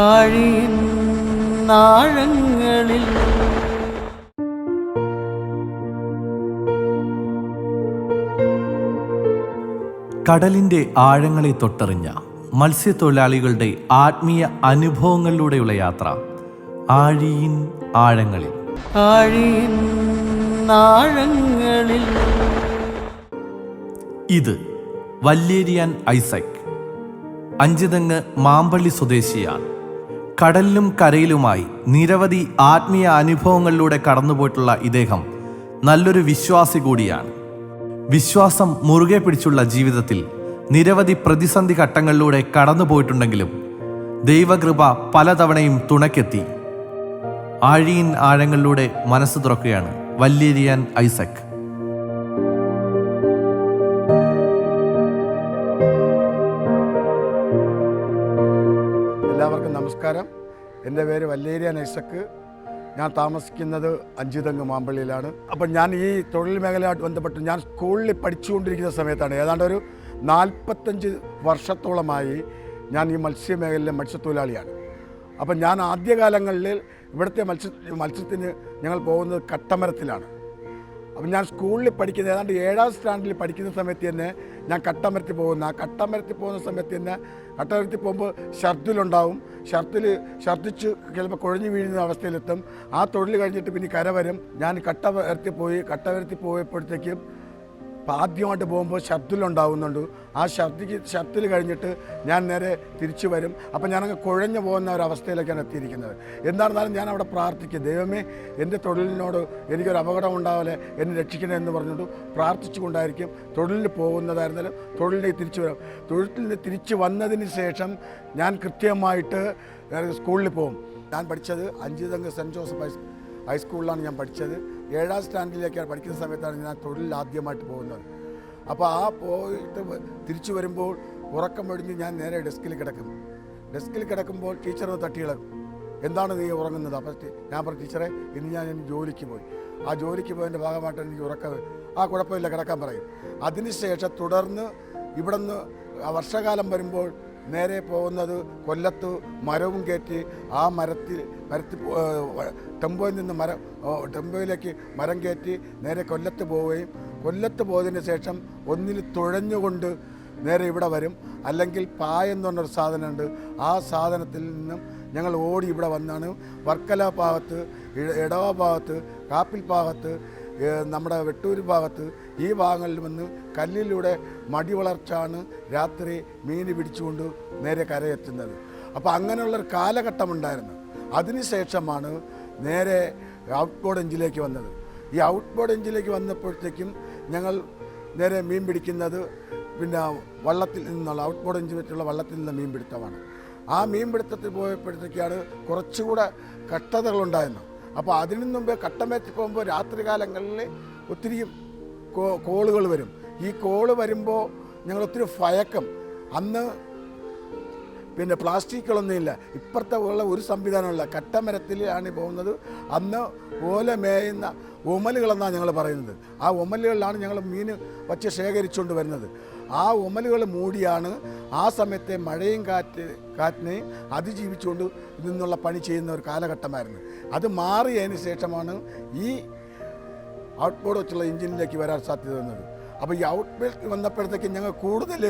ആഴിയിൻ ആഴങ്ങളിൽ കടലിൻ്റെ ആഴങ്ങളെ തൊട്ടറിഞ്ഞ മത്സ്യത്തൊഴിലാളികളുടെ ആത്മീയ അനുഭവങ്ങളിലൂടെയുള്ള യാത്ര ആഴിയിൻ ആഴങ്ങളിൽ. ആഴിയിൻ ആഴങ്ങളിൽ. ഇത് വല്യേരിയാൻ ഐസക്, അഞ്ചുതെങ്ങ് മാമ്പള്ളി സ്വദേശിയാണ്. കടലിലും കരയിലുമായി നിരവധി ആത്മീയ അനുഭവങ്ങളിലൂടെ കടന്നുപോയിട്ടുള്ള ഇദ്ദേഹം നല്ലൊരു വിശ്വാസി കൂടിയാണ്. വിശ്വാസം മുറുകെ പിടിച്ചുള്ള ജീവിതത്തിൽ നിരവധി പ്രതിസന്ധി ഘട്ടങ്ങളിലൂടെ കടന്നുപോയിട്ടുണ്ടെങ്കിലും ദൈവകൃപ പലതവണയും തുണയ്ക്കെത്തി. ആഴിയിൻ ആഴങ്ങളിലൂടെ മനസ്സ് തുറക്കുകയാണ് വല്യേരിയാൻ ഐസക്. എല്ലാവർക്കും നമസ്കാരം. എൻ്റെ പേര് വല്യേരിയാൻ ഐസക്. ഞാൻ താമസിക്കുന്നത് അഞ്ചുതെങ്ങ് മാമ്പള്ളിയിലാണ്. അപ്പം ഞാൻ ഈ തൊഴിൽ മേഖലയായിട്ട് ബന്ധപ്പെട്ട് ഞാൻ സ്കൂളിൽ പഠിച്ചുകൊണ്ടിരിക്കുന്ന സമയത്താണ്, ഏതാണ്ട് ഒരു 45 വർഷത്തോളമായി ഞാൻ ഈ മത്സ്യമേഖലയിലെ മത്സ്യത്തൊഴിലാളിയാണ്. അപ്പം ഞാൻ ആദ്യകാലങ്ങളിൽ ഇവിടുത്തെ മത്സ്യത്തിന് ഞങ്ങൾ പോകുന്നത് കട്ടമരത്തിലാണ്. അപ്പം ഞാൻ സ്കൂളിൽ പഠിക്കുന്നത് ഏതാണ്ട് 7ാം സ്റ്റാൻഡേർഡിൽ പഠിക്കുന്ന സമയത്ത് തന്നെ ഞാൻ കട്ടമരത്തിൽ പോകുന്ന സമയത്ത് തന്നെ കട്ടമരത്തിൽ പോകുമ്പോൾ ഷർട്ടിലുണ്ടാവും. ഛർദ്ദിച്ച് ചിലപ്പോൾ കുഴഞ്ഞു വീഴുന്ന അവസ്ഥയിലെത്തും. ആ തൊഴിൽ കഴിഞ്ഞിട്ട് പിന്നെ കര വരും. ഞാൻ കട്ടമരത്തിൽ പോയപ്പോഴത്തേക്കും ആദ്യമായിട്ട് പോകുമ്പോൾ ഷർട്ടിലുണ്ടാവുന്നുണ്ട്. ആ ഷർട്ടിൽ കഴിഞ്ഞിട്ട് ഞാൻ നേരെ തിരിച്ചു വരും. അപ്പം ഞാനങ്ങ് കുഴഞ്ഞു പോകുന്ന ഒരവസ്ഥയിലേക്കാണ് എത്തിയിരിക്കുന്നത്. എന്തായിരുന്നാലും ഞാൻ അവിടെ പ്രാർത്ഥിക്കും, ദൈവമേ എൻ്റെ തൊഴിലിനോട് എനിക്കൊരു അപകടം ഉണ്ടാവില്ല, എന്നെ രക്ഷിക്കണേ എന്ന് പറഞ്ഞുകൊണ്ട് പ്രാർത്ഥിച്ചുകൊണ്ടായിരിക്കും തൊഴിലിന് പോകുന്നതായിരുന്നാലും തൊഴിലിലേക്ക് തിരിച്ചു വരാം. തൊഴിലിന് തിരിച്ചു വന്നതിന് ശേഷം ഞാൻ കൃത്യമായിട്ട് സ്കൂളിൽ പോകും. ഞാൻ പഠിച്ചത് അഞ്ചുതെങ്ങ് സെൻറ്റ് ജോസഫ് ഹൈസ്കൂളിലാണ് ഞാൻ പഠിച്ചത്. 7ാം സ്റ്റാൻഡേർഡിലേക്കാണ് പഠിക്കുന്ന സമയത്താണ് ഞാൻ തൊഴിലിൽ ആദ്യമായിട്ട് പോകുന്നത്. അപ്പോൾ ആ പോയിട്ട് തിരിച്ചു വരുമ്പോൾ ഉറക്കം ഒഴിഞ്ഞ് ഞാൻ നേരെ ഡെസ്കിൽ കിടക്കുമ്പോൾ ടീച്ചർ തട്ടി ഇളകും. എന്താണ് നീ ഉറങ്ങുന്നത്? അപ്പോൾ ഞാൻ പറഞ്ഞു, ടീച്ചറെ ഇന്ന് ഞാൻ ജോലിക്ക് പോയി. ആ ജോലിക്ക് പോയതിൻ്റെ ഭാഗമായിട്ട് എനിക്ക് ഉറക്കം, കുഴപ്പമില്ല കിടക്കാൻ പറയും. അതിനുശേഷം തുടർന്ന് ഇവിടെ നിന്ന് വർഷകാലം വരുമ്പോൾ നേരെ പോകുന്നത് കൊല്ലത്ത് മരവും കയറ്റി ആ മരത്തിൽ ടെമ്പോയിൽ നിന്ന് ടെമ്പോയിലേക്ക് മരം കയറ്റി നേരെ കൊല്ലത്ത് പോവുകയും കൊല്ലത്ത് പോയതിന് ശേഷം ഒന്നിൽ തുഴഞ്ഞുകൊണ്ട് നേരെ ഇവിടെ വരും. അല്ലെങ്കിൽ പായെന്ന് പറഞ്ഞൊരു സാധനമുണ്ട്. ആ സാധനത്തിൽ നിന്നും ഞങ്ങൾ ഓടി ഇവിടെ വന്നാണ് വർക്കല ഭാഗത്ത്, എടവ ഭാഗത്ത്, കാപ്പിൽ ഭാഗത്ത്, നമ്മുടെ വെട്ടൂർ ഭാഗത്ത് ഈ ഭാഗങ്ങളിൽ വന്ന് കല്ലിലൂടെ മടി വളർച്ചാണ് രാത്രി മീൻ പിടിച്ചുകൊണ്ട് നേരെ കരയെത്തുന്നത്. അപ്പോൾ അങ്ങനെയുള്ളൊരു കാലഘട്ടമുണ്ടായിരുന്നു. അതിനുശേഷമാണ് നേരെ ഔട്ട് ബോർഡ് എഞ്ചിലേക്ക് വന്നത്. ഈ ഔട്ട് ബോർഡ് എഞ്ചിലേക്ക് വന്നപ്പോഴത്തേക്കും ഞങ്ങൾ നേരെ മീൻ പിടിക്കുന്നത് പിന്നെ വള്ളത്തിൽ നിന്നുള്ള ഔട്ട് ബോർഡ് എഞ്ചിൽ വെച്ചുള്ള വള്ളത്തിൽ നിന്ന് മീൻ പിടുത്തമാണ്. ആ മീൻ പിടുത്തത്തിൽ പോയപ്പോഴത്തേക്കാണ് കുറച്ചുകൂടെ കഷ്ടതകളുണ്ടായിരുന്നു. അപ്പോൾ അതിനു മുമ്പേ കട്ടമരത്തിൽ പോകുമ്പോൾ രാത്രികാലങ്ങളിൽ ഒത്തിരി കോളുകൾ വരും. ഈ കോള് വരുമ്പോൾ ഞങ്ങൾ ഒത്തിരി ഭയക്കും. അന്ന് പിന്നെ പ്ലാസ്റ്റിക്കുകളൊന്നുമില്ല, ഇപ്പുറത്തെ ഉള്ള ഒരു സംവിധാനമില്ല. കട്ടമരത്തിലാണ് പോകുന്നത്. അന്ന് ഓല മേയുന്ന ഒമലുകളെന്നാണ് ഞങ്ങൾ പറയുന്നത്. ആ ഒമലുകളിലാണ് ഞങ്ങൾ മീൻ വച്ച് ശേഖരിച്ചുകൊണ്ട് വരുന്നത്. ആ ഒമലുകൾ മൂടിയാണ് ആ സമയത്തെ മഴയും കാറ്റിനെയും അതിജീവിച്ചുകൊണ്ട് നിന്നുള്ള പണി ചെയ്യുന്ന ഒരു കാലഘട്ടമായിരുന്നു. അത് മാറിയതിന് ശേഷമാണ് ഈ ഔട്ട് ബോർഡ് വെച്ചുള്ള എഞ്ചിനിലേക്ക് വരാൻ സാധ്യത വന്നത്. അപ്പോൾ ഈ ഔട്ട് ബോർഡ് വന്നപ്പോഴത്തേക്ക് ഞങ്ങൾ കൂടുതൽ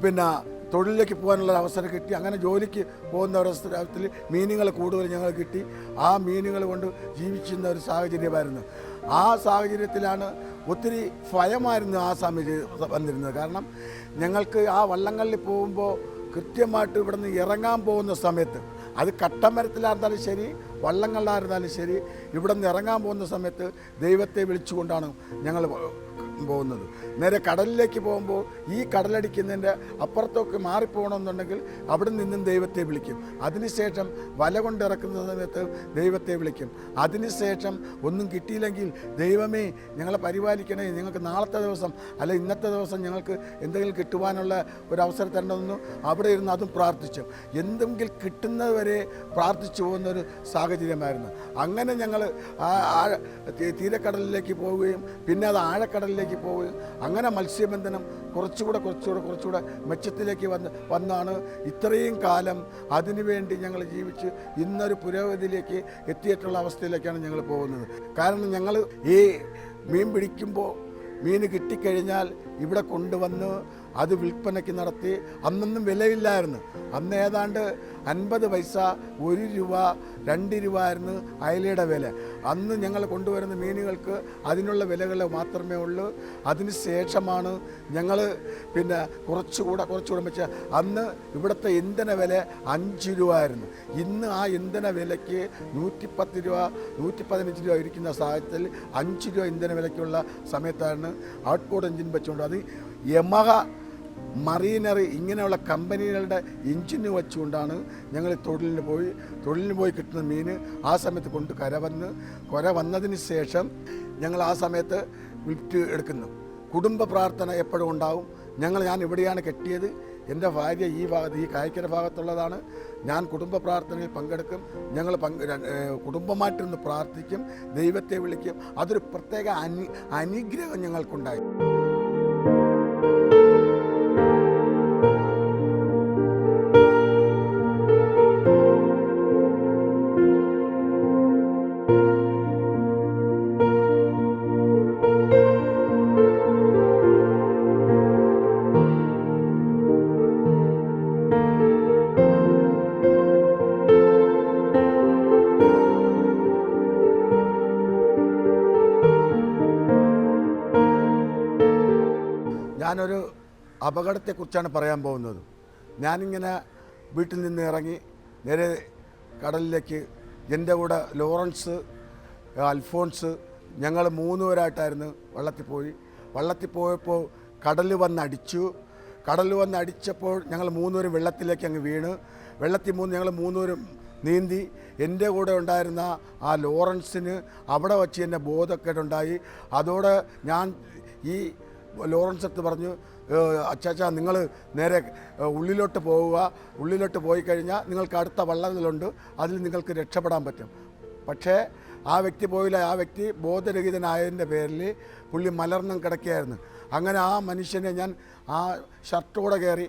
പിന്നെ തൊഴിലിലേക്ക് പോകാനുള്ള അവസരം കിട്ടി. അങ്ങനെ ജോലിക്ക് പോകുന്ന ഒരവസരത്തിൽ മീനുകൾ കൂടുതൽ ഞങ്ങൾ കിട്ടി. ആ മീനുകൾ കൊണ്ട് ജീവിച്ചിരുന്ന ഒരു സാഹചര്യമായിരുന്നു. ആ സാഹചര്യത്തിലാണ് ഒത്തിരി ഭയമായിരുന്നു ആ സമയത്ത് വന്നിരുന്നത്. കാരണം ഞങ്ങൾക്ക് ആ വള്ളങ്ങളിൽ പോകുമ്പോൾ കൃത്യമായിട്ട് ഇവിടെ നിന്ന് ഇറങ്ങാൻ പോകുന്ന സമയത്ത്, അത് കട്ടമരത്തിലായിരുന്നാലും ശരി വള്ളങ്ങളിലായിരുന്നാലും ശരി, ഇവിടെ നിന്ന് ഇറങ്ങാൻ പോകുന്ന സമയത്ത് ദൈവത്തെ വിളിച്ചുകൊണ്ടാണ് ഞങ്ങൾ പോകുന്നത്. നേരെ കടലിലേക്ക് പോകുമ്പോൾ ഈ കടലടിക്കുന്നതിൻ്റെ അപ്പുറത്തൊക്കെ മാറിപ്പോകണമെന്നുണ്ടെങ്കിൽ അവിടെ നിന്നും ദൈവത്തെ വിളിക്കും. അതിനുശേഷം വല കൊണ്ടിറക്കുന്ന സമയത്ത് ദൈവത്തെ വിളിക്കും. അതിനുശേഷം ഒന്നും കിട്ടിയില്ലെങ്കിൽ ദൈവമേ ഞങ്ങളെ പരിപാലിക്കണേ, ഞങ്ങൾക്ക് നാളത്തെ ദിവസം അല്ല ഇന്നത്തെ ദിവസം ഞങ്ങൾക്ക് എന്തെങ്കിലും കിട്ടുവാനുള്ള ഒരു അവസരം തരണമെന്ന് അവിടെ ഇരുന്ന് അതും പ്രാർത്ഥിച്ചു. എന്തെങ്കിലും കിട്ടുന്നത് വരെ പ്രാർത്ഥിച്ചു പോകുന്നൊരു സാഹചര്യമായിരുന്നു. അങ്ങനെ ഞങ്ങൾ തീരക്കടലിലേക്ക് പോവുകയും പിന്നെ അത് ആഴക്കടലിലേക്ക് കടലിലേക്ക് പോവുകയും അങ്ങനെ മത്സ്യബന്ധനം കുറച്ചുകൂടെ മെച്ചത്തിലേക്ക് വന്നാണ് ഇത്രയും കാലം അതിനുവേണ്ടി ഞങ്ങൾ ജീവിച്ച് ഇന്നൊരു പുരോഗതിയിലേക്ക് എത്തിയിട്ടുള്ള അവസ്ഥയിലേക്കാണ് ഞങ്ങൾ പോകുന്നത്. കാരണം ഞങ്ങൾ ഈ മീൻ പിടിക്കുമ്പോൾ മീൻ കിട്ടിക്കഴിഞ്ഞാൽ ഇവിടെ കൊണ്ടുവന്ന് അത് വിൽപ്പനയ്ക്ക് നടത്തി. അന്നൊന്നും വിലയില്ലായിരുന്നു. അന്ന് ഏതാണ്ട് 50 പൈസ, 1 രൂപ, 2 രൂപ ആയിരുന്നു അയലയുടെ വില. അന്ന് ഞങ്ങൾ കൊണ്ടുവരുന്ന മീനുകൾക്ക് അതിനുള്ള വിലകൾ മാത്രമേ ഉള്ളൂ. അതിന് ശേഷമാണ് ഞങ്ങൾ പിന്നെ കുറച്ചുകൂടെ വെച്ച അന്ന് ഇവിടുത്തെ ഇന്ധന വില 5 രൂപ ആയിരുന്നു. ഇന്ന് ആ ഇന്ധന വിലയ്ക്ക് 110 രൂപ 115 രൂപ ഇരിക്കുന്ന സാഹചര്യത്തിൽ 5 രൂപ ഇന്ധന വിലയ്ക്കുള്ള സമയത്താണ് ഔട്ട്ബോർഡ് എഞ്ചിൻ വെച്ചുകൊണ്ട് അത് യമഹ, മറീനറി ഇങ്ങനെയുള്ള കമ്പനികളുടെ എഞ്ചിന് വെച്ചുകൊണ്ടാണ് ഞങ്ങൾ തൊഴിലിന് പോയി കിട്ടുന്ന മീൻ ആ സമയത്ത് കൊണ്ട് കര വന്നതിന് ശേഷം ഞങ്ങൾ ആ സമയത്ത് വിറ്റ് എടുക്കുന്നു. കുടുംബ പ്രാർത്ഥന എപ്പോഴും ഉണ്ടാവും. ഞാൻ ഇവിടെയാണ് കെട്ടിയത്. എൻ്റെ ഭാര്യ ഈ കായ്ക്കര ഭാഗത്തുള്ളതാണ്. ഞാൻ കുടുംബ പ്രാർത്ഥനയിൽ പങ്കെടുക്കും. ഞങ്ങൾ കുടുംബമായിട്ടിരുന്ന് പ്രാർത്ഥിക്കും, ദൈവത്തെ വിളിക്കും. അതൊരു പ്രത്യേക അനുഗ്രഹം ഞങ്ങൾക്കുണ്ടായി. ഞാനൊരു അപകടത്തെക്കുറിച്ചാണ് പറയാൻ പോകുന്നത്. ഞാനിങ്ങനെ വീട്ടിൽ നിന്ന് ഇറങ്ങി നേരെ കടലിലേക്ക്, എൻ്റെ കൂടെ ലോറൻസ്, അൽഫോൺസ്, ഞങ്ങൾ 3 പേരായിട്ടായിരുന്നു വള്ളത്തിൽ പോയപ്പോൾ കടൽ വന്നടിച്ചപ്പോൾ ഞങ്ങൾ 3 പേരും വെള്ളത്തിലേക്ക് അങ്ങ് വീണ്. ഞങ്ങൾ 3 പേരും നീന്തി. എൻ്റെ കൂടെ ഉണ്ടായിരുന്ന ആ ലോറൻസിന് അവിടെ വച്ച് എൻ്റെ ബോധക്കേടുണ്ടായി. അതോടെ ഞാൻ ഈ ലോറൻസ് അടുത്ത് പറഞ്ഞു, അച്ചാച്ചാ നിങ്ങൾ നേരെ ഉള്ളിലോട്ട് പോയി കഴിഞ്ഞാൽ നിങ്ങൾക്ക് അടുത്ത വള്ളങ്ങളുണ്ട്, അതിൽ നിങ്ങൾക്ക് രക്ഷപ്പെടാൻ പറ്റും. പക്ഷേ ആ വ്യക്തി പോയില്ല. ആ വ്യക്തി ബോധരഹിതനായതിൻ്റെ പേരിൽ പുള്ളി മലർന്നും കിടക്കുകയായിരുന്നു. അങ്ങനെ ആ മനുഷ്യനെ ഞാൻ ആ ഷർട്ടോടെ കയറി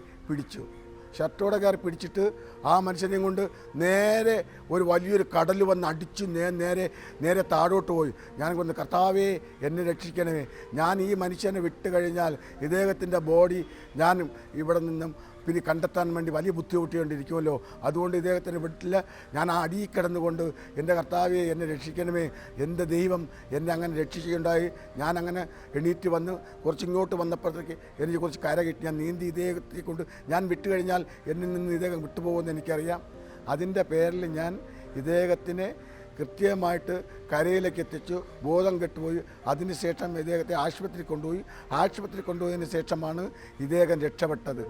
പിടിച്ചിട്ട് ആ മനുഷ്യനെയും കൊണ്ട് നേരെ ഒരു വലിയൊരു കടൽ വന്ന് അടിച്ചു നേരെ താഴോട്ട് പോയി. ഞാൻ കൊണ്ട്, കർത്താവേ എന്നെ രക്ഷിക്കണമേ, ഞാൻ ഈ മനുഷ്യനെ വിട്ട് കഴിഞ്ഞാൽ ഇദ്ദേഹത്തിൻ്റെ ബോഡി ഞാൻ ഇവിടെ നിന്നും പിന്നെ കണ്ടെത്താൻ വേണ്ടി വലിയ ബുദ്ധിമുട്ടിക്കൊണ്ടിരിക്കുമല്ലോ, അതുകൊണ്ട് ഇദ്ദേഹത്തിന് വിട്ടില്ല. ഞാൻ ആ അടിയിൽ കിടന്നുകൊണ്ട്, എൻ്റെ കർത്താവേ എന്നെ രക്ഷിക്കണമേ, എൻ്റെ ദൈവം എന്നെ അങ്ങനെ രക്ഷിക്കുകയുണ്ടായി. ഞാൻ അങ്ങനെ എണീറ്റ് വന്ന് ഇങ്ങോട്ട് വന്നപ്പോഴത്തേക്ക് എനിക്ക് കുറച്ച് കര കിട്ടി. ഞാൻ നീന്തി ഇദ്ദേഹത്തെ കൊണ്ട് ഞാൻ വിട്ട് കഴിഞ്ഞാൽ എന്നിൽ നിന്ന് ഇദ്ദേഹം വിട്ടുപോകുമെന്ന് എനിക്കറിയാം. അതിൻ്റെ പേരിൽ ഞാൻ ഇദ്ദേഹത്തിനെ കൃത്യമായിട്ട് കരയിലേക്ക് എത്തിച്ചു. ബോധം കെട്ടുപോയി. അതിനുശേഷം ഇദ്ദേഹത്തെ ആശുപത്രി കൊണ്ടുപോയതിന് ശേഷമാണ് ഇദ്ദേഹം രക്ഷപ്പെട്ടത്.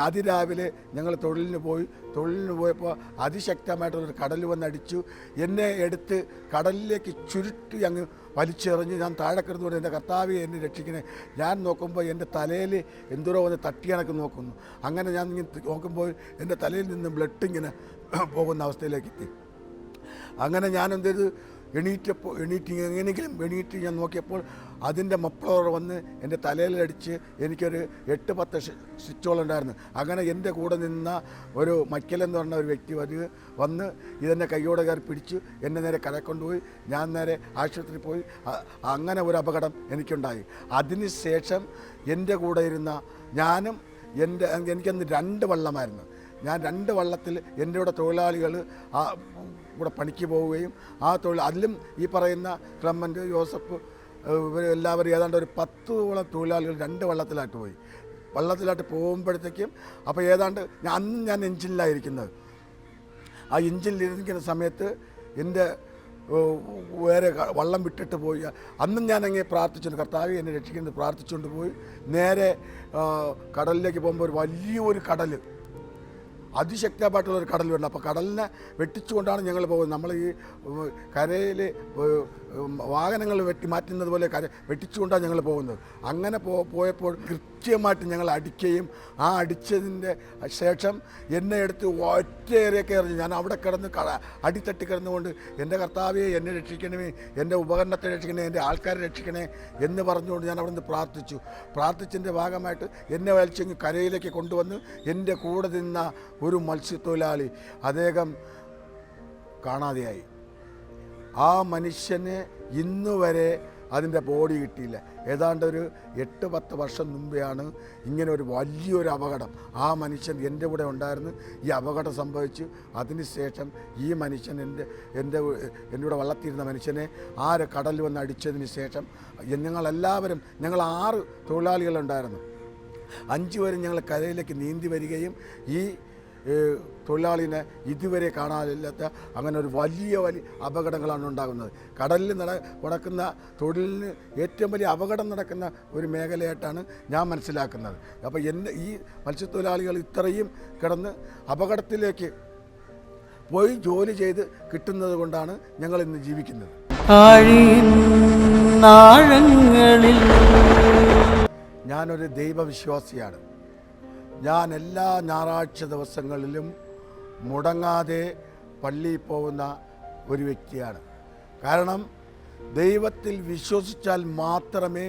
അതിരാവിലെ ഞങ്ങൾ തൊഴിലിന് പോയപ്പോൾ അതിശക്തമായിട്ടുള്ളൊരു കടൽ വന്നടിച്ചു. എന്നെ എടുത്ത് കടലിലേക്ക് ചുരുട്ടി അങ്ങ് വലിച്ചെറിഞ്ഞ് ഞാൻ താഴെ കിടന്നുകൊണ്ട്, എൻ്റെ കർത്താവെ എന്നെ രക്ഷിക്കണേ. ഞാൻ നോക്കുമ്പോൾ എൻ്റെ തലയിൽ എന്തോരോ വന്ന് തട്ടിയണക്ക് നോക്കുന്നു. അങ്ങനെ ഞാൻ ഇങ്ങനെ നോക്കുമ്പോൾ എൻ്റെ തലയിൽ നിന്ന് ബ്ലഡ് ഇങ്ങനെ പോകുന്ന അവസ്ഥയിലേക്ക് എത്തി. അങ്ങനെ ഞാൻ എന്തൊരു എണീറ്റ് ഞാൻ നോക്കിയപ്പോൾ അതിൻ്റെ മപ്ലവർ വന്ന് എൻ്റെ തലയിലടിച്ച് എനിക്കൊരു 8-10 സ്റ്റിച്ചോളുണ്ടായിരുന്നു. അങ്ങനെ എൻ്റെ കൂടെ നിന്ന ഒരു മക്കലെന്ന് പറഞ്ഞ ഒരു വ്യക്തി വന്ന് ഇതെന്നെ കയ്യോടെ കയറി പിടിച്ചു എന്നെ നേരെ കര കൊണ്ടുപോയി. ഞാൻ നേരെ ആശുപത്രിയിൽ പോയി. അങ്ങനെ ഒരു അപകടം എനിക്കുണ്ടായി. അതിനുശേഷം എൻ്റെ കൂടെ ഇരുന്ന എനിക്കന്ന് 2 വള്ളമായിരുന്നു. ഞാൻ 2 വള്ളത്തിൽ എൻ്റെ കൂടെ തൊഴിലാളികൾ ഇവിടെ പണിക്ക് പോവുകയും അതിലും ഈ പറയുന്ന ക്ലമൻ്റ്, ജോസഫ് എല്ലാവരും ഏതാണ്ട് ഒരു 10ഓളം തൊഴിലാളികൾ 2 വള്ളത്തിലായിട്ട് പോകുമ്പോഴത്തേക്കും അപ്പോൾ ഏതാണ്ട് അന്നും ഞാൻ എഞ്ചിനിലായിരിക്കുന്നത്. ആ എഞ്ചിനിലിരിക്കുന്ന സമയത്ത് എൻ്റെ വേറെ വള്ളം വിട്ടിട്ട് പോയി. അന്നും ഞാൻ അങ്ങനെ പ്രാർത്ഥിച്ചു, കർത്താവേ എന്നെ രക്ഷിക്കുന്നത് പ്രാർത്ഥിച്ചുകൊണ്ട് പോയി. നേരെ കടലിലേക്ക് പോകുമ്പോൾ ഒരു വലിയൊരു കടൽ, അതിശക്തമായിട്ടുള്ളൊരു കടൽ വേണം. അപ്പോൾ കടലിനെ വെട്ടിച്ചുകൊണ്ടാണ് ഞങ്ങൾ പോകുന്നത്. നമ്മൾ ഈ കരയിൽ വാഹനങ്ങൾ മാറ്റുന്നത് പോലെ വെട്ടിച്ചുകൊണ്ടാണ് ഞങ്ങൾ പോകുന്നത്. അങ്ങനെ പോയപ്പോൾ കൃത്യമായിട്ട് ഞങ്ങൾ അടിക്കുകയും ആ അടിച്ചതിൻ്റെ ശേഷം എന്നെ എടുത്ത് ഒറ്റയേറിയൊക്കെ എറിഞ്ഞു. ഞാൻ അവിടെ കിടന്ന് അടിത്തട്ടി കിടന്നുകൊണ്ട് എൻ്റെ കർത്താവെ എന്നെ രക്ഷിക്കണമേ, എൻ്റെ ഉപകരണത്തെ രക്ഷിക്കണേ, എൻ്റെ ആൾക്കാരെ രക്ഷിക്കണേ എന്ന് പറഞ്ഞുകൊണ്ട് ഞാൻ അവിടെ നിന്ന് പ്രാർത്ഥിച്ചു. പ്രാർത്ഥിച്ചതിൻ്റെ ഭാഗമായിട്ട് എന്നെ വലിച്ചെങ്കിൽ കരയിലേക്ക് കൊണ്ടുവന്ന് എൻ്റെ കൂടെ നിന്ന ഒരു മത്സ്യത്തൊഴിലാളി അദ്ദേഹം കാണാതെയായി. ആ മനുഷ്യന് ഇന്നുവരെ അതിൻ്റെ ബോഡി കിട്ടിയില്ല. ഏതാണ്ട് ഒരു 8-10 വർഷം മുമ്പെയാണ് ഇങ്ങനെ ഒരു വലിയൊരു അപകടം. ആ മനുഷ്യൻ എൻ്റെ കൂടെ ഉണ്ടായിരുന്നു. ഈ അപകടം സംഭവിച്ചു. അതിനുശേഷം ഈ മനുഷ്യൻ എൻ്റെ കൂടെ വള്ളത്തിരുന്ന മനുഷ്യനെ കടലിൽ വന്ന് അടിച്ചതിന് ശേഷം ഞങ്ങളെല്ലാവരും, ഞങ്ങൾ 6 തൊഴിലാളികളുണ്ടായിരുന്നു. 5 പേരും ഞങ്ങൾ കരയിലേക്ക് നീന്തി വരികയും ഈ തൊഴിലാളിനെ ഇതുവരെ കാണാനില്ലാത്ത അങ്ങനെ ഒരു വലിയ അപകടങ്ങളാണ് ഉണ്ടാകുന്നത്. കടലിൽ നടക്കുന്ന തൊഴിലിന് ഏറ്റവും വലിയ അപകടം നടക്കുന്ന ഒരു മേഖലയായിട്ടാണ് ഞാൻ മനസ്സിലാക്കുന്നത്. അപ്പോൾ ഈ മത്സ്യത്തൊഴിലാളികൾ ഇത്രയും കിടന്ന് അപകടത്തിലേക്ക് പോയി ജോലി ചെയ്ത് കിട്ടുന്നത് കൊണ്ടാണ് ഞങ്ങൾ ഇന്ന് ജീവിക്കുന്നത്. ഞാനൊരു ദൈവവിശ്വാസിയാണ്. ഞാൻ എല്ലാ ഞായറാഴ്ച ദിവസങ്ങളിലും മുടങ്ങാതെ പള്ളിയിൽ പോകുന്ന ഒരു വ്യക്തിയാണ്. കാരണം ദൈവത്തിൽ വിശ്വസിച്ചാൽ മാത്രമേ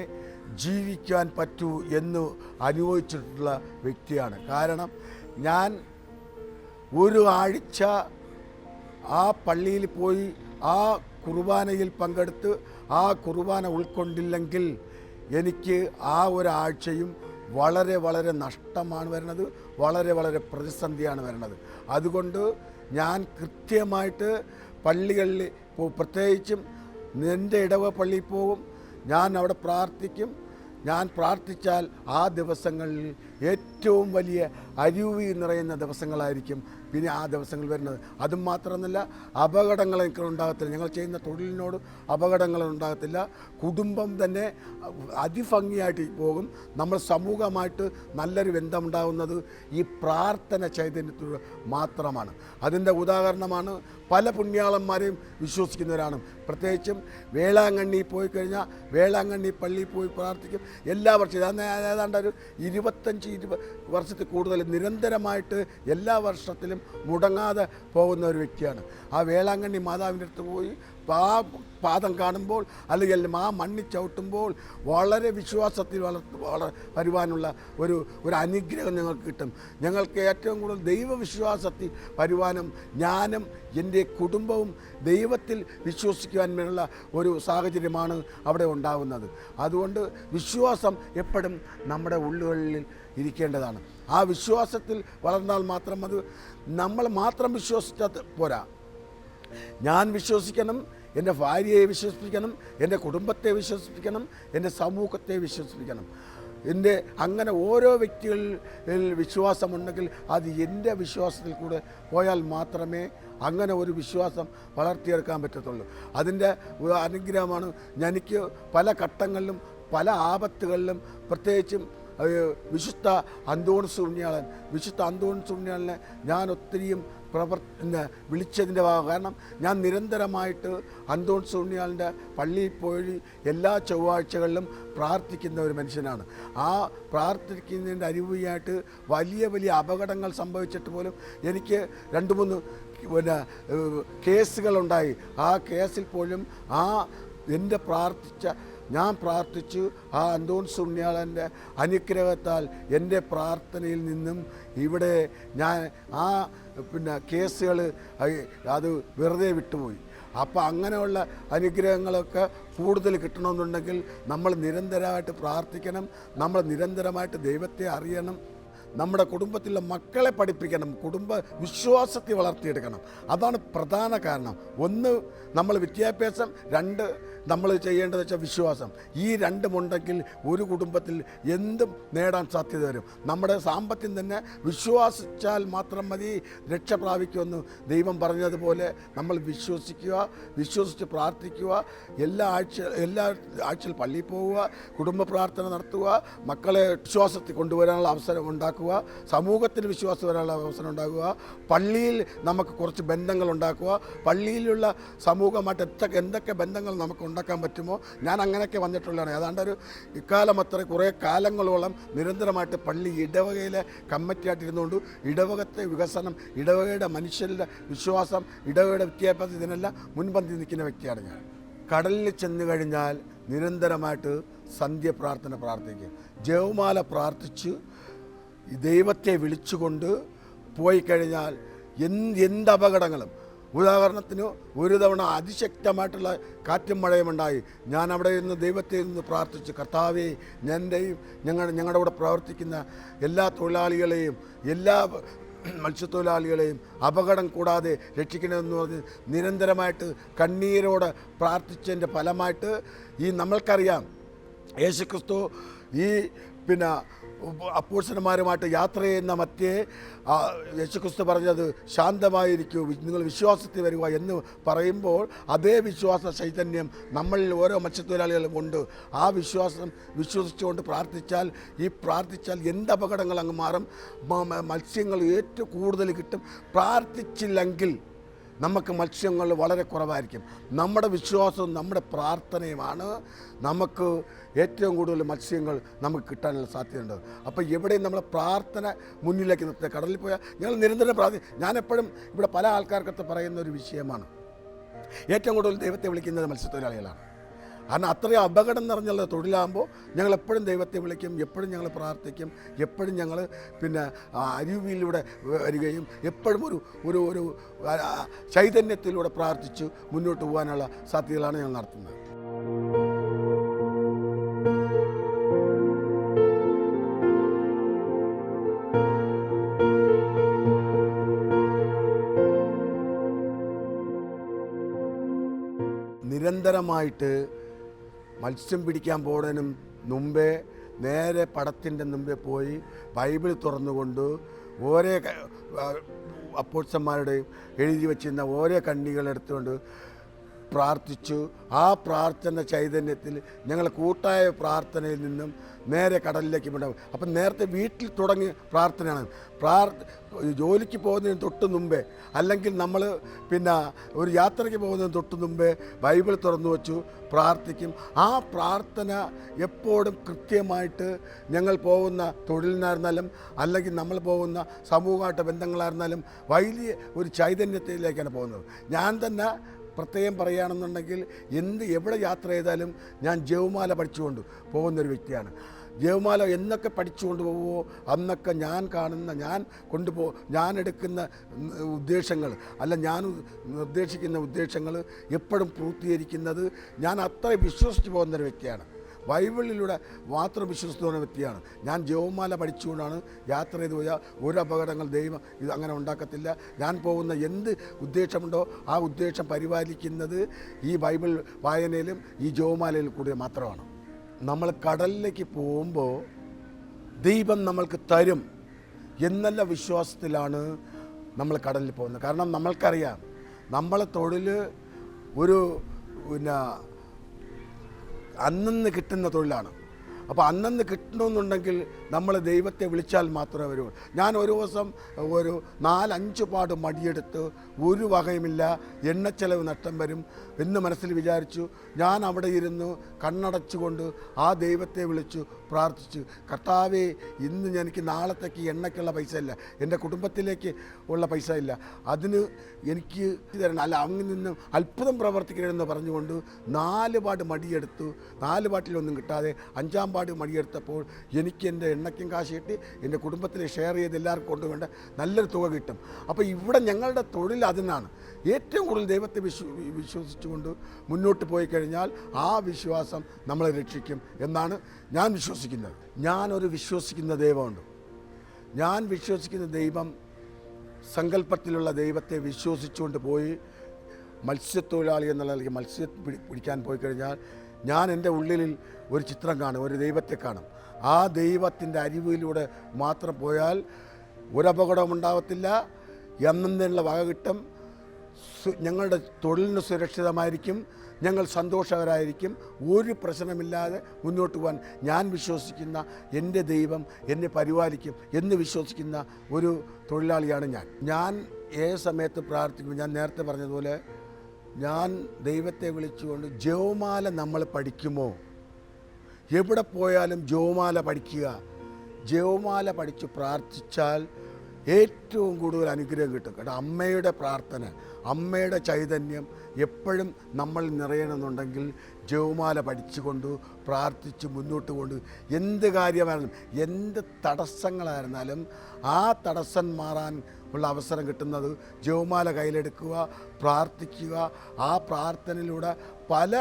ജീവിക്കാൻ പറ്റൂ എന്ന് അനുഭവിച്ചിട്ടുള്ള വ്യക്തിയാണ്. കാരണം ഞാൻ ഒരു ആഴ്ച ആ പള്ളിയിൽ പോയി ആ കുർബാനയിൽ പങ്കെടുത്ത് ആ കുർബാന ഉൾക്കൊണ്ടില്ലെങ്കിൽ എനിക്ക് ആ ഒരാഴ്ചയും വളരെ വളരെ നഷ്ടമാണ് വരുന്നത്, വളരെ വളരെ പ്രതിസന്ധിയാണ് വരുന്നത്. അതുകൊണ്ട് ഞാൻ കൃത്യമായിട്ട് പള്ളികളിൽ പ്രത്യേകിച്ചും എൻ്റെ ഇടവ പള്ളിയിൽ പോകും. ഞാൻ അവിടെ പ്രാർത്ഥിക്കും. ഞാൻ പ്രാർത്ഥിച്ചാൽ ആ ദിവസങ്ങളിൽ ഏറ്റവും വലിയ അരുവി നിറയുന്ന ദിവസങ്ങളായിരിക്കും പിന്നെ ആ ദിവസങ്ങൾ വരുന്നത്. അതും മാത്രമല്ല, അപകടങ്ങൾ ഉണ്ടാകത്തില്ല. ഞങ്ങൾ ചെയ്യുന്ന തൊഴിലിനോട് അപകടങ്ങൾ ഉണ്ടാകത്തില്ല. കുടുംബം തന്നെ അതിഭംഗിയായിട്ട് പോകും. നമ്മൾ സമൂഹമായിട്ട് നല്ലൊരു ബന്ധമുണ്ടാകുന്നത് ഈ പ്രാർത്ഥന ചൈതന്യത്തിലൂടെ മാത്രമാണ്. അതിൻ്റെ ഉദാഹരണമാണ് പല പുണ്യാളന്മാരെയും വിശ്വസിക്കുന്നവരാണ്. പ്രത്യേകിച്ചും വേളാങ്കണ്ണി പോയി കഴിഞ്ഞാൽ വേളാങ്കണ്ണി പള്ളിയിൽ പോയി പ്രാർത്ഥിക്കും എല്ലാ വർഷവും. ഏതാണ്ട് ഒരു 25-20 വർഷത്തിൽ കൂടുതൽ നിരന്തരമായിട്ട് എല്ലാ വർഷത്തിലും മുടങ്ങാതെ പോകുന്ന ഒരു വ്യക്തിയാണ്. ആ വേളാങ്കണ്ണി മാതാവിൻ്റെ അടുത്ത് പോയി പാദം കാണുമ്പോൾ അല്ലെങ്കിൽ ആ മണ്ണി ചവിട്ടുമ്പോൾ വളരെ വിശ്വാസത്തിൽ വരുവാനുള്ള ഒരു അനുഗ്രഹം ഞങ്ങൾക്ക് കിട്ടും. ഞങ്ങൾക്ക് ഏറ്റവും കൂടുതൽ ദൈവവിശ്വാസത്തിൽ വരുവാനും ഞാനും എൻ്റെ കുടുംബവും ദൈവത്തിൽ വിശ്വസിക്കുവാൻ വേണ്ടിയുള്ള ഒരു സാഹചര്യമാണ് അവിടെ ഉണ്ടാകുന്നത്. അതുകൊണ്ട് വിശ്വാസം എപ്പോഴും നമ്മുടെ ഉള്ളുകളിൽ ഇരിക്കേണ്ടതാണ്. ആ വിശ്വാസത്തിൽ വളർന്നാൽ മാത്രം അത് നമ്മൾ മാത്രം വിശ്വസിച്ചാൽ പോരാ. ഞാൻ വിശ്വസിക്കണം, എൻ്റെ ഭാര്യയെ വിശ്വസിപ്പിക്കണം, എൻ്റെ കുടുംബത്തെ വിശ്വസിപ്പിക്കണം, എൻ്റെ സമൂഹത്തെ വിശ്വസിപ്പിക്കണം. എൻ്റെ അങ്ങനെ ഓരോ വ്യക്തികളിൽ വിശ്വാസമുണ്ടെങ്കിൽ അത് എൻ്റെ വിശ്വാസത്തിൽ കൂടെ പോയാൽ മാത്രമേ അങ്ങനെ ഒരു വിശ്വാസം വളർത്തിയെടുക്കാൻ പറ്റത്തുള്ളൂ. അതിൻ്റെ അനുഗ്രഹമാണ് എനിക്ക് പല ഘട്ടങ്ങളിലും പല ആപത്തുകളിലും പ്രത്യേകിച്ചും വിശുദ്ധ അന്തോണിസ് ഉണ്ണിയാളനെ ഞാൻ ഒത്തിരിയും വിളിച്ചതിൻ്റെ കാരണം ഞാൻ നിരന്തരമായിട്ട് അന്തോണിസ് ഉണ്ണിയാളിൻ്റെ പള്ളിയിൽ പോയി എല്ലാ ചൊവ്വാഴ്ചകളിലും പ്രാർത്ഥിക്കുന്ന ഒരു മനുഷ്യനാണ്. ആ പ്രാർത്ഥിക്കുന്നതിൻ്റെ അനുഭവിയായിട്ട് വലിയ വലിയ അപകടങ്ങൾ സംഭവിച്ചിട്ട് പോലും എനിക്ക് 2-3 കേസുകളുണ്ടായി. ആ കേസിൽ പോലും ഞാൻ പ്രാർത്ഥിച്ചു. ആ അന്തോണിസ് ഉണ്ണിയാളൻ്റെ അനുഗ്രഹത്താൽ എൻ്റെ പ്രാർത്ഥനയിൽ നിന്നും ഇവിടെ ഞാൻ കേസുകൾ അത് വെറുതെ വിട്ടുപോയി. അപ്പോൾ അങ്ങനെയുള്ള അനുഗ്രഹങ്ങളൊക്കെ കൂടുതൽ കിട്ടണമെന്നുണ്ടെങ്കിൽ നമ്മൾ നിരന്തരമായിട്ട് പ്രാർത്ഥിക്കണം, നമ്മൾ നിരന്തരമായിട്ട് ദൈവത്തെ അറിയണം, നമ്മുടെ കുടുംബത്തിലെ മക്കളെ പഠിപ്പിക്കണം, കുടുംബ വിശ്വാസത്തെ വളർത്തിയെടുക്കണം. അതാണ് പ്രധാന കാരണം. 1 നമ്മൾ വിദ്യാഭ്യാസം, 2 നമ്മൾ ചെയ്യേണ്ടത് വെച്ചാൽ വിശ്വാസം. ഈ രണ്ടുമുണ്ടെങ്കിൽ ഒരു കുടുംബത്തിൽ എന്തും നേടാൻ സാധ്യത വരും. നമ്മുടെ സാമ്പത്തികം തന്നെ വിശ്വസിച്ചാൽ മാത്രം മതി രക്ഷ പ്രാപിക്കുമെന്ന് ദൈവം പറഞ്ഞതുപോലെ നമ്മൾ വിശ്വസിച്ച് പ്രാർത്ഥിക്കുക, എല്ലാ ആഴ്ചയിൽ പള്ളിയിൽ പോവുക, കുടുംബ പ്രാർത്ഥന നടത്തുക, മക്കളെ വിശ്വാസത്തിൽ കൊണ്ടുവരാനുള്ള അവസരം ഉണ്ടാക്കുക, സമൂഹത്തിന് വിശ്വാസം വരാനുള്ള അവസരം ഉണ്ടാക്കുക, പള്ളിയിൽ നമുക്ക് കുറച്ച് ബന്ധങ്ങൾ ഉണ്ടാക്കുക, പള്ളിയിലുള്ള സമൂഹമായിട്ട് എന്തൊക്കെ ബന്ധങ്ങൾ നമുക്ക് ഉണ്ടാക്കാൻ പറ്റുമോ. ഞാൻ അങ്ങനെയൊക്കെ വന്നിട്ടുള്ളതാണ്. ഏതാണ്ട് ഒരു ഇക്കാലം അത്ര കുറേ കാലങ്ങളോളം നിരന്തരമായിട്ട് പള്ളി ഇടവകയിലെ കമ്മിറ്റിയായിട്ടിരുന്നുകൊണ്ട് ഇടവകത്തെ വികസനം, ഇടവകയുടെ മനുഷ്യരുടെ വിശ്വാസം, ഇടവകയുടെ വിദ്യാഭ്യാസം, ഇതിനെല്ലാം മുൻപന്തി നിൽക്കുന്ന വ്യക്തിയാണ് ഞാൻ. കടലിൽ ചെന്ന് കഴിഞ്ഞാൽ നിരന്തരമായിട്ട് സന്ധ്യ പ്രാർത്ഥന പ്രാർത്ഥിക്കുക, ജപമാല പ്രാർത്ഥിച്ച് ദൈവത്തെ വിളിച്ചുകൊണ്ട് പോയി കഴിഞ്ഞാൽ എന്ത് അപകടങ്ങളും, ഉദാഹരണത്തിന് ഒരു തവണ അതിശക്തമായിട്ടുള്ള കാറ്റും മഴയുമുണ്ടായി. ഞാൻ അവിടെ നിന്ന് ദൈവത്തെ നിന്ന് പ്രാർത്ഥിച്ചു, കർത്താവേ, ഞങ്ങളുടെ കൂടെ പ്രവർത്തിക്കുന്ന എല്ലാ തൊഴിലാളികളെയും, എല്ലാ മത്സ്യത്തൊഴിലാളികളെയും അപകടം കൂടാതെ രക്ഷിക്കണമെന്ന് പറഞ്ഞ് നിരന്തരമായിട്ട് കണ്ണീരോടെ പ്രാർത്ഥിച്ചതിൻ്റെ ഫലമായിട്ട് നമ്മൾക്കറിയാം യേശുക്രിസ്തു അപ്പോസ്തലന്മാരുമായിട്ട് യാത്ര ചെയ്യുന്ന മധ്യേ യേശുക്രിസ്തു പറഞ്ഞത് ശാന്തമായിരിക്കൂ, നിങ്ങൾ വിശ്വാസത്തിൽ വരിക എന്ന് പറയുമ്പോൾ അതേ വിശ്വാസ ചൈതന്യം നമ്മളിൽ ഓരോ മത്സ്യത്തൊഴിലാളികളും ഉണ്ട്. ആ വിശ്വാസം വിശ്വസിച്ചുകൊണ്ട് പ്രാർത്ഥിച്ചാൽ എന്ത് അപകടങ്ങൾ അങ്ങ് മാറും. മത്സ്യങ്ങൾ ഏറ്റവും കൂടുതൽ കിട്ടും. പ്രാർത്ഥിച്ചില്ലെങ്കിൽ നമുക്ക് മത്സ്യങ്ങൾ വളരെ കുറവായിരിക്കും. നമ്മുടെ വിശ്വാസവും നമ്മുടെ പ്രാർത്ഥനയുമാണ് നമുക്ക് ഏറ്റവും കൂടുതൽ മത്സ്യങ്ങൾ നമുക്ക് കിട്ടാനുള്ള സാധ്യതയുണ്ട്. അപ്പോൾ എവിടെയും നമ്മൾ പ്രാർത്ഥന മുന്നിലേക്ക് നിർത്തുക. കടലിൽ പോയാൽ ഞങ്ങൾ നിരന്തരം ഞാനെപ്പോഴും ഇവിടെ പല ആൾക്കാർക്കടുത്ത് പറയുന്ന ഒരു വിഷയമാണ്, ഏറ്റവും കൂടുതൽ ദൈവത്തെ വിളിക്കുന്നത് മത്സ്യത്തൊഴിലാളികളാണ്. കാരണം അത്രയും അപകടം നിറഞ്ഞുള്ള തൊഴിലാകുമ്പോൾ ഞങ്ങളെപ്പോഴും ദൈവത്തെ വിളിക്കും, എപ്പോഴും ഞങ്ങൾ പ്രാർത്ഥിക്കും, എപ്പോഴും ഞങ്ങൾ അരുവിയിലൂടെ വരികയും എപ്പോഴും ഒരു ചൈതന്യത്തിലൂടെ പ്രാർത്ഥിച്ച് മുന്നോട്ട് പോകാനുള്ള സാധ്യതകളാണ് ഞങ്ങൾ നടത്തുന്നത്. നിരന്തരമായിട്ട് മത്സ്യം പിടിക്കാൻ പോകുന്നതിനും മുമ്പേ നേരെ പടത്തിൻ്റെ മുമ്പേ പോയി ബൈബിൾ തുറന്നുകൊണ്ട് ഓരോ അപ്പോസ്തലന്മാരുടെയും എഴുതി വച്ചിരുന്ന ഓരോ കണ്ണികളെടുത്തുകൊണ്ട് പ്രാർത്ഥിച്ചു. ആ പ്രാർത്ഥന ചൈതന്യത്തിൽ ഞങ്ങൾ കൂട്ടായ പ്രാർത്ഥനയിൽ നിന്നും നേരെ കടലിലേക്ക് വിടാം. അപ്പം നേരത്തെ വീട്ടിൽ തുടങ്ങിയ പ്രാർത്ഥനയാണ്. ജോലിക്ക് പോകുന്നതിന് തൊട്ട് മുമ്പേ, അല്ലെങ്കിൽ നമ്മൾ ഒരു യാത്രയ്ക്ക് പോകുന്നതിന് തൊട്ട് മുമ്പേ ബൈബിൾ തുറന്നു വച്ചു പ്രാർത്ഥിക്കും. ആ പ്രാർത്ഥന എപ്പോഴും കൃത്യമായിട്ട് ഞങ്ങൾ പോകുന്ന തൊഴിലിനായിരുന്നാലും അല്ലെങ്കിൽ നമ്മൾ പോകുന്ന സമൂഹമായിട്ട് ബന്ധങ്ങളായിരുന്നാലും വലിയ ഒരു ചൈതന്യത്തിലേക്കാണ് പോകുന്നത്. ഞാൻ തന്നെ പ്രത്യേകം പറയുകയാണെന്നുണ്ടെങ്കിൽ എവിടെ യാത്ര ചെയ്താലും ഞാൻ ജപമാല പഠിച്ചുകൊണ്ട് പോകുന്നൊരു വ്യക്തിയാണ്. ജപമാല എന്നൊക്കെ പഠിച്ചുകൊണ്ട് പോവുമോ അന്നൊക്കെ ഞാൻ എടുക്കുന്ന ഉദ്ദേശങ്ങൾ, ഞാൻ നിർദ്ദേശിക്കുന്ന ഉദ്ദേശങ്ങൾ എപ്പോഴും പൂർത്തീകരിക്കുന്നത് ഞാൻ അത്ര വിശ്വസിച്ച് പോകുന്നൊരു വ്യക്തിയാണ്. ബൈബിളിലൂടെ മാത്രം വിശ്വസിച്ചു പോകുന്ന വ്യക്തിയാണ് ഞാൻ. ജപമാല പഠിച്ചുകൊണ്ടാണ് യാത്ര ചെയ്ത് പോയാൽ ഒരു അപകടങ്ങൾ ദൈവം ഇത് അങ്ങനെ ഉണ്ടാക്കത്തില്ല. ഞാൻ പോകുന്ന എന്ത് ഉദ്ദേശമുണ്ടോ ആ ഉദ്ദേശം പരിപാലിക്കുന്നത് ഈ ബൈബിൾ വായനയിലും ഈ ജപമാലയിലും കൂടി മാത്രമാണ്. നമ്മൾ കടലിലേക്ക് പോകുമ്പോൾ ദൈവം നമ്മൾക്ക് തരും എന്നുള്ള വിശ്വാസത്തിലാണ് നമ്മൾ കടലിൽ പോകുന്നത്. കാരണം നമ്മൾക്കറിയാം നമ്മളെ തൊഴിൽ അന്നന്ന് കിട്ടുന്ന തൊഴിലാണ്. അപ്പോൾ അന്നന്ന് കിട്ടണമെന്നുണ്ടെങ്കിൽ നമ്മൾ ദൈവത്തെ വിളിച്ചാൽ മാത്രമേ വരുള്ളൂ. ഞാൻ ഒരു ദിവസം 4-5 പാട് മടിയെടുത്ത് ഒരു വകയുമില്ല, എണ്ണച്ചെലവ് നഷ്ടം വരും എന്ന് മനസ്സിൽ വിചാരിച്ചു. ഞാൻ അവിടെ ഇരുന്ന് കണ്ണടച്ചുകൊണ്ട് ആ ദൈവത്തെ വിളിച്ചു പ്രാർത്ഥിച്ചു, കർത്താവേ, ഇന്ന് എനിക്ക് നാളത്തേക്ക് എണ്ണയ്ക്കുള്ള പൈസ ഇല്ല, എൻ്റെ കുടുംബത്തിലേക്ക് ഉള്ള പൈസ ഇല്ല, അതിന് എനിക്ക് തരണം, അല്ല അങ്ങനെ നിന്ന് അത്ഭുതം പ്രവർത്തിക്കണമെന്ന് പറഞ്ഞുകൊണ്ട് 4 പാട് മടിയെടുത്തു. 4 പാട്ടിലൊന്നും കിട്ടാതെ 5-ാം പാട് മടിയെടുത്തപ്പോൾ എനിക്ക് എൻ്റെ എണ്ണയ്ക്കും കാശ് കിട്ടി, എൻ്റെ കുടുംബത്തിൽ ഷെയർ ചെയ്ത് എല്ലാവർക്കും കൊണ്ടുവേണ്ട നല്ലൊരു തുക കിട്ടും. അപ്പോൾ ഇവിടെ ഞങ്ങളുടെ തൊഴിൽ അതിനാണ്. ഏറ്റവും കൂടുതൽ ദൈവത്തെ വിശ്വസിച്ചുകൊണ്ട് മുന്നോട്ട് പോയി കഴിഞ്ഞാൽ ആ വിശ്വാസം നമ്മളെ രക്ഷിക്കും എന്നാണ് ഞാൻ വിശ്വസിക്കുന്നത്. ഞാനൊരു വിശ്വസിക്കുന്ന ദൈവമുണ്ട്. ഞാൻ വിശ്വസിക്കുന്ന ദൈവം സങ്കല്പത്തിലുള്ള ദൈവത്തെ വിശ്വസിച്ചുകൊണ്ട് പോയി മത്സ്യത്തൊഴിലാളി എന്നുള്ള നിലയ്ക്ക് മത്സ്യം പിടിക്കാൻ പോയി കഴിഞ്ഞാൽ ഞാൻ എൻ്റെ ഉള്ളിൽ ഒരു ചിത്രം കാണും, ഒരു ദൈവത്തെ കാണും. ആ ദൈവത്തിൻ്റെ അരിവിലൂടെ മാത്രം പോയാൽ ഒരപകടവും ഉണ്ടാകത്തില്ല, എന്നതിനുള്ള വക കിട്ടും, ഞങ്ങളുടെ തൊഴിലിന് സുരക്ഷിതമായിരിക്കും, ഞങ്ങൾ സന്തോഷകരായിരിക്കും, ഒരു പ്രശ്നമില്ലാതെ മുന്നോട്ട് പോകാൻ ഞാൻ വിശ്വസിക്കുന്ന എൻ്റെ ദൈവം എന്നെ പരിപാലിക്കും എന്ന് വിശ്വസിക്കുന്ന ഒരു തൊഴിലാളിയാണ് ഞാൻ ഏത് സമയത്ത് പ്രാർത്ഥിക്കും. ഞാൻ നേരത്തെ പറഞ്ഞതുപോലെ ഞാൻ ദൈവത്തെ വിളിച്ചുകൊണ്ട് ജപമാല നമ്മൾ പഠിക്കുമോ? എവിടെ പോയാലും ജപമാല പഠിക്കുക. ജപമാല പഠിച്ച് പ്രാർത്ഥിച്ചാൽ ഏറ്റവും കൂടുതൽ അനുഗ്രഹം കിട്ടും. കാരണം അമ്മയുടെ പ്രാർത്ഥന, അമ്മയുടെ ചൈതന്യം എപ്പോഴും നമ്മൾ നിറയണമെന്നുണ്ടെങ്കിൽ ജപമാല പഠിച്ചുകൊണ്ട് പ്രാർത്ഥിച്ച് മുന്നോട്ട് കൊണ്ട് എന്ത് കാര്യമായിരുന്നാലും എന്ത് തടസ്സങ്ങളായിരുന്നാലും ആ തടസ്സം മാറാൻ ഉള്ള അവസരം കിട്ടുന്നത് ജപമാല കയ്യിലെടുക്കുക, പ്രാർത്ഥിക്കുക. ആ പ്രാർത്ഥനയിലൂടെ പല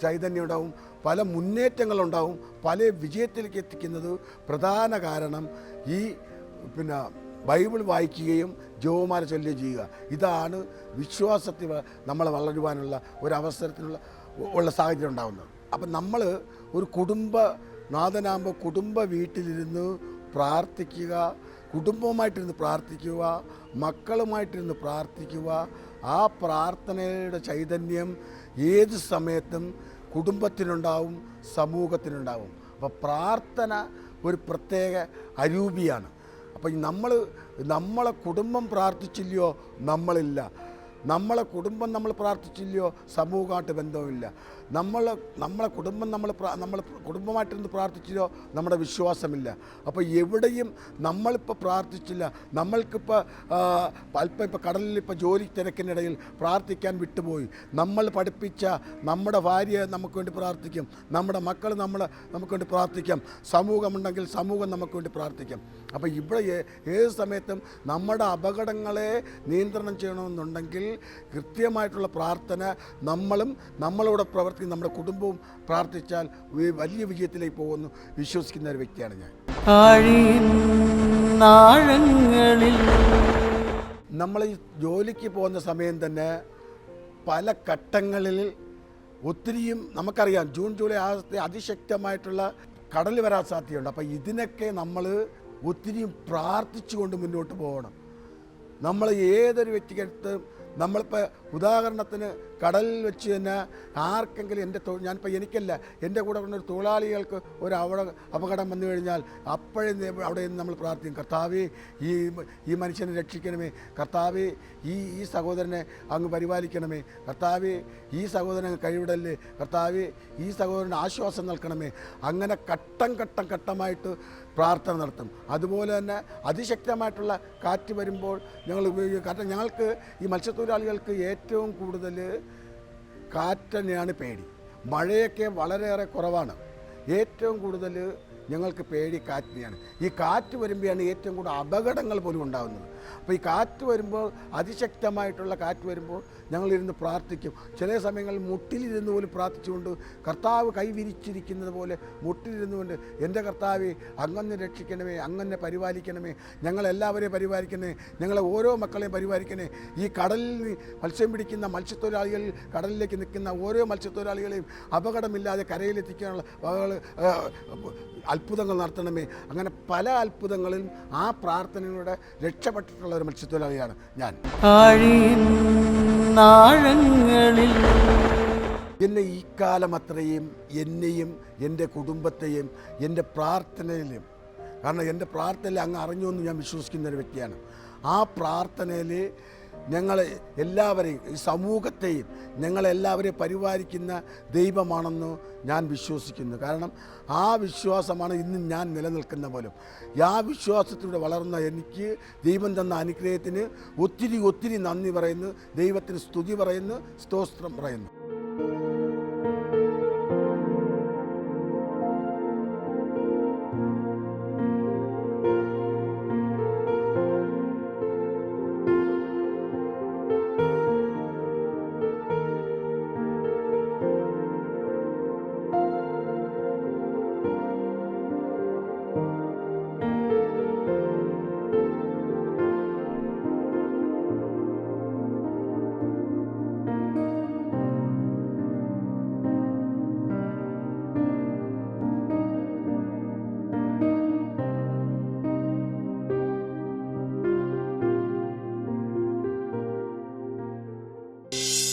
ചൈതന്യം ഉണ്ടാവും, പല മുന്നേറ്റങ്ങളുണ്ടാവും, പല വിജയത്തിലേക്ക് എത്തിക്കുന്നത് പ്രധാന കാരണം ഈ ബൈബിൾ വായിക്കുകയും ജപമാല ചൊല്ലുകയും ചെയ്യുക. ഇതാണ് വിശ്വാസത്തിൽ നമ്മളെ വളരുവാനുള്ള ഉള്ള സാഹചര്യം ഉണ്ടാകുന്നത്. അപ്പം നമ്മൾ ഒരു കുടുംബനാഥനാകുമ്പോൾ കുടുംബ വീട്ടിലിരുന്ന് പ്രാർത്ഥിക്കുക, കുടുംബവുമായിട്ടിരുന്ന് പ്രാർത്ഥിക്കുക, മക്കളുമായിട്ടിരുന്ന് പ്രാർത്ഥിക്കുക. ആ പ്രാർത്ഥനയുടെ ചൈതന്യം ഏത് സമയത്തും കുടുംബത്തിനുണ്ടാവും, സമൂഹത്തിനുണ്ടാവും. അപ്പോൾ പ്രാർത്ഥന ഒരു പ്രത്യേക അരൂപിയാണ്. അപ്പം നമ്മളെ കുടുംബം പ്രാർത്ഥിച്ചില്ലയോ നമ്മളില്ല, നമ്മളെ കുടുംബം നമ്മൾ പ്രാർത്ഥിച്ചില്ലയോ സമൂഹമായിട്ട് ബന്ധമില്ല, നമ്മളെ കുടുംബം നമ്മൾ കുടുംബമായിട്ടിരുന്ന് പ്രാർത്ഥിച്ചില്ലയോ നമ്മുടെ വിശ്വാസമില്ല. അപ്പോൾ എവിടെയും നമ്മളിപ്പോൾ പ്രാർത്ഥിച്ചില്ല, നമ്മൾക്കിപ്പോൾ അല്പം ഇപ്പോൾ കടലിൽ ഇപ്പോൾ ജോലി തിരക്കിനിടയിൽ പ്രാർത്ഥിക്കാൻ വിട്ടുപോയി, നമ്മൾ പഠിപ്പിച്ച നമ്മുടെ ഭാര്യ നമുക്ക് വേണ്ടി പ്രാർത്ഥിക്കും, നമ്മുടെ മക്കൾ നമുക്ക് വേണ്ടി പ്രാർത്ഥിക്കാം, സമൂഹമുണ്ടെങ്കിൽ സമൂഹം നമുക്ക് വേണ്ടി പ്രാർത്ഥിക്കാം. അപ്പോൾ ഇവിടെ ഏത് സമയത്തും നമ്മുടെ അപകടങ്ങളെ നിയന്ത്രണം ചെയ്യണമെന്നുണ്ടെങ്കിൽ കൃത്യമായിട്ടുള്ള പ്രാർത്ഥന നമ്മളും നമ്മളോട് പ്രവർത്തിക്കുന്ന നമ്മുടെ കുടുംബവും പ്രാർത്ഥിച്ചാൽ വലിയ വിജയത്തിലേക്ക് പോകുമെന്ന് വിശ്വസിക്കുന്ന ഒരു വ്യക്തിയാണ് ഞാൻ. നമ്മൾ ഈ ജോലിക്ക് പോകുന്ന സമയം തന്നെ പല ഘട്ടങ്ങളിൽ ഒത്തിരിയും നമുക്കറിയാം, ജൂൺ ജൂലൈ ആഗസ്റ്റ് അതിശക്തമായിട്ടുള്ള കടൽ വരാൻ സാധ്യതയുണ്ട്. അപ്പോൾ ഇതിനൊക്കെ നമ്മൾ ഒത്തിരിയും പ്രാർത്ഥിച്ചുകൊണ്ട് മുന്നോട്ട് പോകണം. നമ്മൾ ഏതൊരു വ്യക്തിക്കടുത്ത് നമ്മളിപ്പോൾ ഉദാഹരണത്തിന് കടലിൽ വെച്ച് തന്നെ ആർക്കെങ്കിലും ഞാനിപ്പോൾ എനിക്കല്ല, എൻ്റെ കൂടെ ഒരു തൊഴിലാളികൾക്ക് ഒരു അപകടം വന്നു കഴിഞ്ഞാൽ അപ്പോഴേ അവിടെ നിന്ന് നമ്മൾ പ്രാർത്ഥിക്കും, കർത്താവേ ഈ മനുഷ്യനെ രക്ഷിക്കണമേ, കർത്താവേ ഈ സഹോദരനെ അങ്ങ് പരിപാലിക്കണമേ, കർത്താവേ ഈ സഹോദരനെ കഴിവിടല്ലേ, കർത്താവേ ഈ സഹോദരന് ആശ്വാസം നൽകണമേ. അങ്ങനെ ഘട്ടമായിട്ട് പ്രാർത്ഥന നടത്തും. അതുപോലെ തന്നെ അതിശക്തമായിട്ടുള്ള കാറ്റ് വരുമ്പോൾ കാരണം ഞങ്ങൾക്ക് ഈ മത്സ്യത്തൊഴിലാളികൾക്ക് ഏറ്റവും കൂടുതൽ കാറ്റിനെയാണ് പേടി. മഴയൊക്കെ വളരെയേറെ കുറവാണ്. ഏറ്റവും കൂടുതൽ ഞങ്ങൾക്ക് പേടി കാറ്റിനെയാണ്. ഈ കാറ്റ് വരുമ്പോഴാണ് ഏറ്റവും കൂടുതൽ അപകടങ്ങൾ പോലും ഉണ്ടാകുന്നത്. അപ്പോൾ ഈ കാറ്റ് വരുമ്പോൾ, അതിശക്തമായിട്ടുള്ള കാറ്റ് വരുമ്പോൾ ഞങ്ങളിരുന്ന് പ്രാർത്ഥിക്കും. ചില സമയങ്ങളിൽ മുട്ടിലിരുന്ന് പോലും പ്രാർത്ഥിച്ചുകൊണ്ട്, കർത്താവ് കൈവിരിച്ചിരിക്കുന്നത് പോലെ മുട്ടിലിരുന്നുകൊണ്ട്, എൻ്റെ കർത്താവെ അങ്ങന്നെ രക്ഷിക്കണമേ, അങ്ങന്നെ പരിപാലിക്കണമേ, ഞങ്ങളെല്ലാവരെയും പരിപാലിക്കണമേ, ഞങ്ങളെ ഓരോ മക്കളെയും പരിപാലിക്കണേ. ഈ കടലിൽ മത്സ്യം പിടിക്കുന്ന മത്സ്യത്തൊഴിലാളികൾ, കടലിലേക്ക് നിൽക്കുന്ന ഓരോ മത്സ്യത്തൊഴിലാളികളെയും അപകടമില്ലാതെ കരയിലെത്തിക്കാനുള്ള അത്ഭുതങ്ങൾ നടത്തണമേ. അങ്ങനെ പല അത്ഭുതങ്ങളിലും ആ പ്രാർത്ഥനയിലൂടെ രക്ഷപ്പെട്ടിട്ടുള്ള ഒരു മത്സ്യത്തൊഴിലാളിയാണ് ഞാൻ. എന്നെ ഈ കാലം അത്രയും എന്നെയും എൻ്റെ കുടുംബത്തെയും എൻ്റെ പ്രാർത്ഥനയിലും, കാരണം എൻ്റെ പ്രാർത്ഥനയിൽ അങ്ങ് അറിഞ്ഞു എന്ന് ഞാൻ വിശ്വസിക്കുന്ന ഒരു വ്യക്തിയാണ്. ആ പ്രാർത്ഥനയിൽ ഞങ്ങളെ എല്ലാവരെയും, ഈ സമൂഹത്തെയും ഞങ്ങളെല്ലാവരെയും പരിപാലിക്കുന്ന ദൈവമാണെന്ന് ഞാൻ വിശ്വസിക്കുന്നു. കാരണം ആ വിശ്വാസമാണ് ഇന്നും ഞാൻ നിലനിൽക്കുന്ന പോലും. ആ വിശ്വാസത്തിലൂടെ വളർന്ന എനിക്ക് ദൈവം തന്ന അനുഗ്രഹത്തിന് ഒത്തിരി നന്ദി പറയുന്നു, ദൈവത്തിന് സ്തുതി പറയുന്നു, സ്തോത്രം പറയുന്നു. നന്ദി.